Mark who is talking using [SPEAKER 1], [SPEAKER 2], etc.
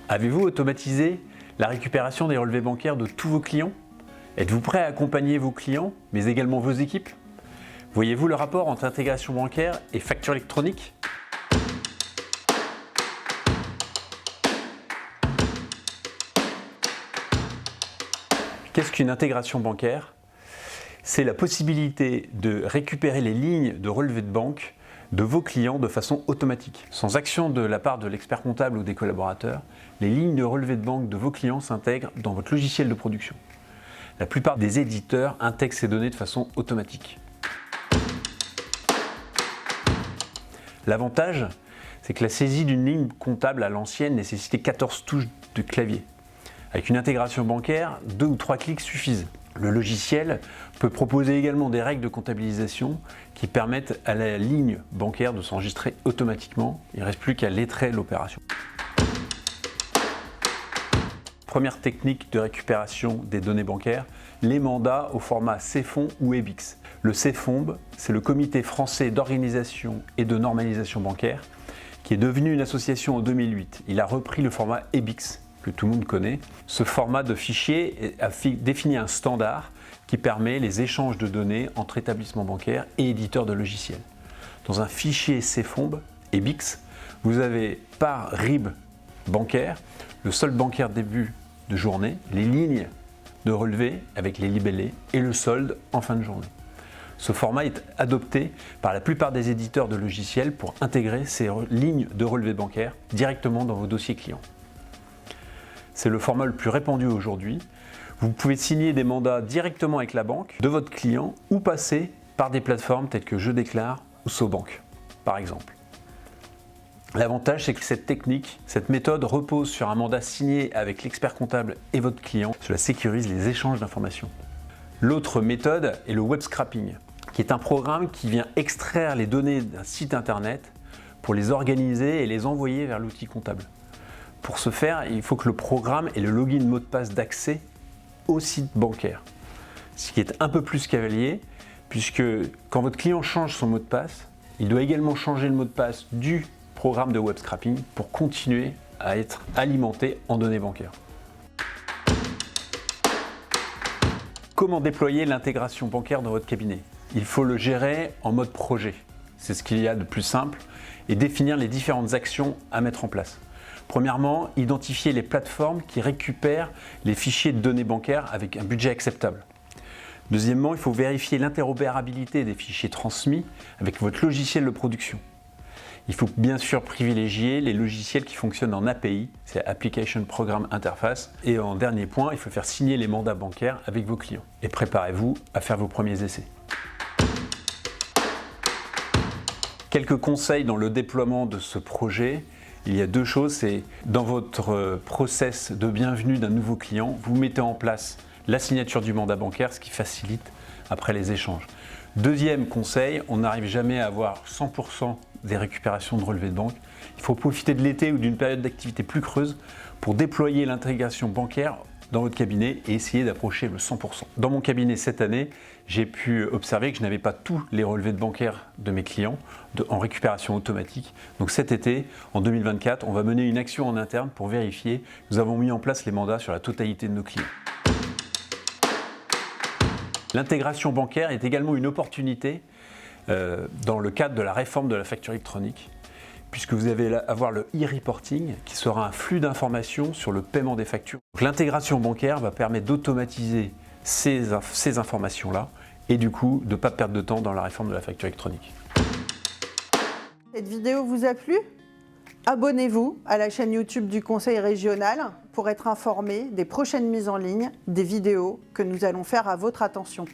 [SPEAKER 1] Avez-vous automatisé la récupération des relevés bancaires de tous vos clients? Êtes-vous prêt à accompagner vos clients, mais également vos équipes? Voyez-vous le rapport entre intégration bancaire et facture électronique? Qu'est-ce qu'une intégration bancaire? C'est la possibilité de récupérer les lignes de relevé de banque de vos clients de façon automatique. Sans action de la part de l'expert comptable ou des collaborateurs, les lignes de relevé de banque de vos clients s'intègrent dans votre logiciel de production. La plupart des éditeurs intègrent ces données de façon automatique. L'avantage, c'est que la saisie d'une ligne comptable à l'ancienne nécessitait 14 touches de clavier. Avec une intégration bancaire, 2 ou 3 clics suffisent. Le logiciel peut proposer également des règles de comptabilisation qui permettent à la ligne bancaire de s'enregistrer automatiquement. Il ne reste plus qu'à lettrer l'opération. Première technique de récupération des données bancaires, les mandats au format CFOMB ou EBIX. Le CFOMB, c'est le Comité français d'organisation et de normalisation bancaire qui est devenu une association en 2008. Il a repris le format EBIX que tout le monde connaît. Ce format de fichier a défini un standard qui permet les échanges de données entre établissements bancaires et éditeurs de logiciels. Dans un fichier CFOMB EBIX, vous avez par RIB bancaire le solde bancaire début de journée, les lignes de relevé avec les libellés et le solde en fin de journée. Ce format est adopté par la plupart des éditeurs de logiciels pour intégrer ces lignes de relevé bancaire directement dans vos dossiers clients. C'est le format le plus répandu aujourd'hui. Vous pouvez signer des mandats directement avec la banque de votre client ou passer par des plateformes telles que Je Déclare ou SoBank, par exemple. L'avantage, c'est que cette technique, cette méthode repose sur un mandat signé avec l'expert comptable et votre client. Cela sécurise les échanges d'informations. L'autre méthode est le web scrapping, qui est un programme qui vient extraire les données d'un site internet pour les organiser et les envoyer vers l'outil comptable. Pour ce faire, il faut que le programme ait le login mot de passe d'accès au site bancaire. Ce qui est un peu plus cavalier, puisque quand votre client change son mot de passe, il doit également changer le mot de passe du programme de web scrapping pour continuer à être alimenté en données bancaires. Comment déployer l'intégration bancaire dans votre cabinet? Il faut le gérer en mode projet. C'est ce qu'il y a de plus simple et définir les différentes actions à mettre en place. Premièrement, identifier les plateformes qui récupèrent les fichiers de données bancaires avec un budget acceptable. Deuxièmement, il faut vérifier l'interopérabilité des fichiers transmis avec votre logiciel de production. Il faut bien sûr privilégier les logiciels qui fonctionnent en API, c'est Application Programme Interface. Et en dernier point, il faut faire signer les mandats bancaires avec vos clients. Et préparez-vous à faire vos premiers essais. Quelques conseils dans le déploiement de ce projet. Il y a deux choses, c'est dans votre process de bienvenue d'un nouveau client, vous mettez en place la signature du mandat bancaire, ce qui facilite après les échanges. Deuxième conseil, on n'arrive jamais à avoir 100% des récupérations de relevés de banque. Il faut profiter de l'été ou d'une période d'activité plus creuse pour déployer l'intégration bancaire dans votre cabinet et essayer d'approcher le 100%. Dans mon cabinet cette année, j'ai pu observer que je n'avais pas tous les relevés de bancaire de mes clients en récupération automatique. Donc cet été, en 2024, on va mener une action en interne pour vérifier que nous avons mis en place les mandats sur la totalité de nos clients. L'intégration bancaire est également une opportunité dans le cadre de la réforme de la facture électronique, puisque vous allez avoir le e-reporting qui sera un flux d'informations sur le paiement des factures. L'intégration bancaire va permettre d'automatiser ces informations-là et du coup de ne pas perdre de temps dans la réforme de la facture électronique.
[SPEAKER 2] Cette vidéo vous a plu? Abonnez-vous à la chaîne YouTube du Conseil régional pour être informé des prochaines mises en ligne, des vidéos que nous allons faire à votre attention.